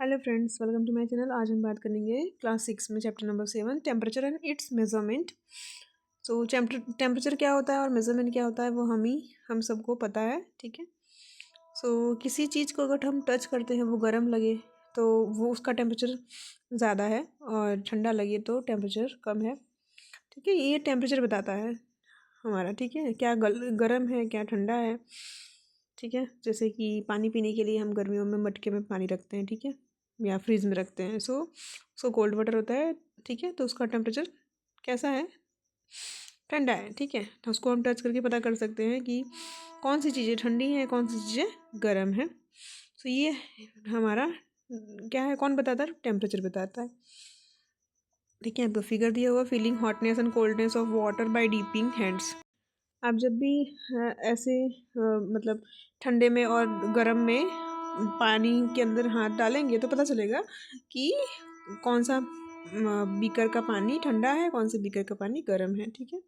Hello friends, welcome to my channel. आज हम बात करेंगे क्लास 6 में chapter number 7 temperature and its measurement. So temperature क्या होता है और मेजरमेंट क्या होता है वो हम सबको पता है, ठीक है। सो किसी चीज़ को अगर हम टच करते हैं वो गर्म लगे तो वो उसका टेम्परेचर ज़्यादा है और ठंडा लगे तो टेम्परेचर कम है, ठीक है। ये टेम्परेचर बताता है हमारा, ठीक है, क्या गर्म है क्या ठंडा है, ठीक है। जैसे कि पानी पीने के लिए हम गर्मियों में मटके में पानी रखते हैं, ठीक है, या फ्रिज में रखते हैं। सो कोल्ड वाटर होता है, ठीक है, तो उसका टेम्परेचर कैसा है, ठंडा है, ठीक है। तो उसको हम टच करके पता कर सकते हैं कि कौन सी चीज़ें ठंडी हैं कौन सी चीज़ें गर्म हैं। तो ये हमारा क्या है, कौन बताता है, टेम्परेचर बताता है, ठीक है। आपको फिगर दिया हुआ, feeling hotness and coldness of water bye डीपिंग hands. आप जब भी ऐसे मतलब ठंडे में और गर्म में पानी के अंदर हाथ डालेंगे तो पता चलेगा कि कौन सा बीकर का पानी ठंडा है, कौन से बीकर का पानी गर्म है, ठीक है।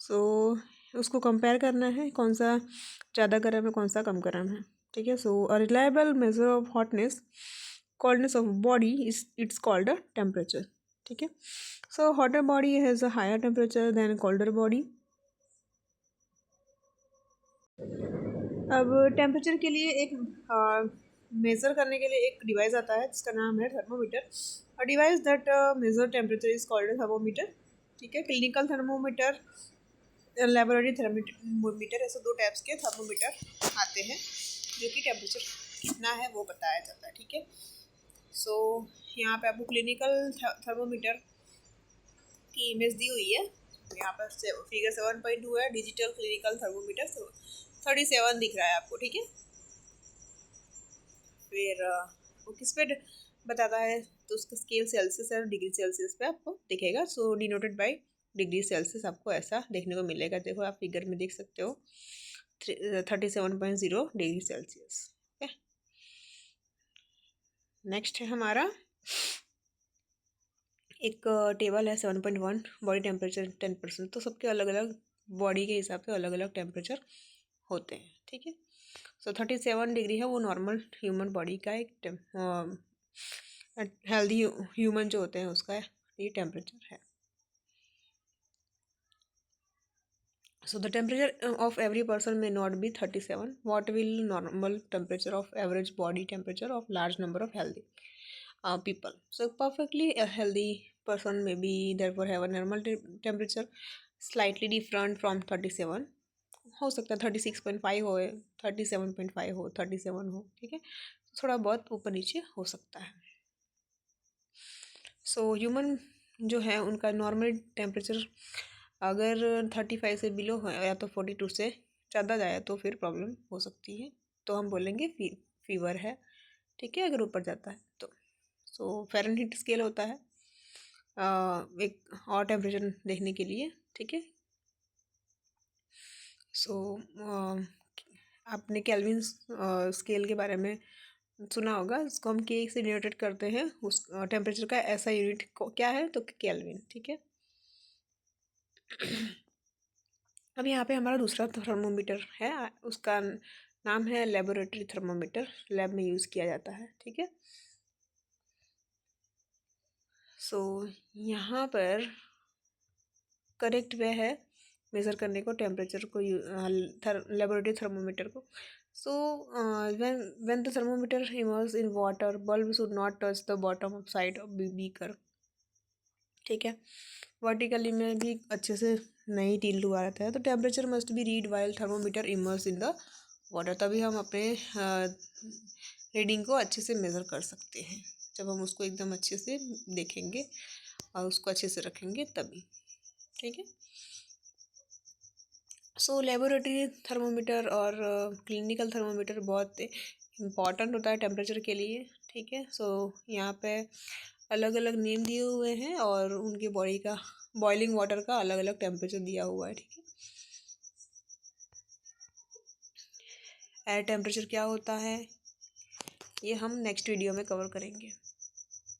सो उसको कंपेयर करना है, कौन सा ज़्यादा गर्म है कौन सा कम गर्म है, ठीक है। So a reliable measure of hotness coldness of body is it's called a temperature, ठीक है। So hotter body has a higher temperature than colder body. अब टेम्परेचर के लिए एक मेज़र करने के लिए एक डिवाइस आता है जिसका नाम है thermometer. A device that measure temperature is called thermometer, ठीक है। क्लिनिकल थर्मोमीटर, लेबोरेटरी थर्मोमीटर, ऐसे दो टाइप्स के थर्मोमीटर आते हैं जो कि टेम्परेचर कितना है वो बताया जाता है, ठीक है। सो यहाँ पे आपको क्लिनिकल थर्मोमीटर की इमेज दी हुई है। यहाँ पर फिगर 7.2 है, डिजिटल क्लिनिकल थर्मोमीटर 37 दिख रहा है आपको, ठीक है। फिर वो किस पे बताता है, तो उसका स्केल सेल्सियस और डिग्री सेल्सियस पे आपको दिखेगा। सो डिनोटेड बाय डिग्री सेल्सियस आपको ऐसा देखने को मिलेगा। देखो आप फिगर में देख सकते हो 37.0 डिग्री सेल्सियस, ओके। नेक्स्ट है हमारा एक टेबल है 7.1 बॉडी टेम्परेचर 10%। तो सबके अलग अलग बॉडी के हिसाब से अलग अलग टेम्परेचर होते हैं, ठीक है। सो 37 डिग्री है वो नॉर्मल ह्यूमन बॉडी का एक हेल्दी ह्यूमन जो होते हैं उसका ये टेम्परेचर है। So the temperature of every person may not be 37. What will normal temperature of average body temperature of large number of healthy people? So perfectly a healthy person may be therefore have a normal temperature slightly different from 37. हो सकता है 36.5 हो, 37.5 हो, 37 हो, ठीक है। थोड़ा बहुत ऊपर नीचे हो सकता है। सो ह्यूमन जो है उनका नॉर्मल टेम्परेचर अगर 35 से बिलो है या तो 42 से ज़्यादा जाए तो फिर प्रॉब्लम हो सकती है, तो हम बोलेंगे फीवर है, ठीक है, अगर ऊपर जाता है तो। सो फ़ारेनहीट स्केल होता है एक और टेम्परेचर देखने के लिए, ठीक है। सो आपने केल्विन स्केल के बारे में सुना होगा, इसको हम के से डिनोटेट करते हैं। उस टेम्परेचर का ऐसा यूनिट क्या है, तो केल्विन, ठीक है। अब यहाँ पे हमारा दूसरा थर्मोमीटर है, उसका नाम है लेबोरेटरी थर्मोमीटर, लैब में यूज़ किया जाता है, ठीक है। सो यहाँ पर करेक्ट वे है मेज़र करने को टेम्परेचर को, लेबोरेटरी थर्मोमीटर को। So when the thermometer immerse in water bulb should not touch the bottom of side of beaker, ठीक है। वर्टिकली में भी अच्छे से नहीं टील डुबा रहता है, तो temperature must be read while thermometer immerse in the water, तभी हम अपने रीडिंग को अच्छे से मेज़र कर सकते हैं, जब हम उसको एकदम अच्छे से देखेंगे और उसको अच्छे से रखेंगे तभी, ठीक है। सो लेबोरेटरी थर्मोमीटर और क्लिनिकल थर्मोमीटर बहुत इम्पॉर्टेंट होता है टेम्परेचर के लिए, ठीक है। सो यहाँ पे अलग अलग नेम दिए हुए हैं और उनके बॉडी का बॉइलिंग वाटर का अलग अलग टेम्परेचर दिया हुआ है, ठीक है। एयर टेम्परेचर क्या होता है ये हम नेक्स्ट वीडियो में कवर करेंगे।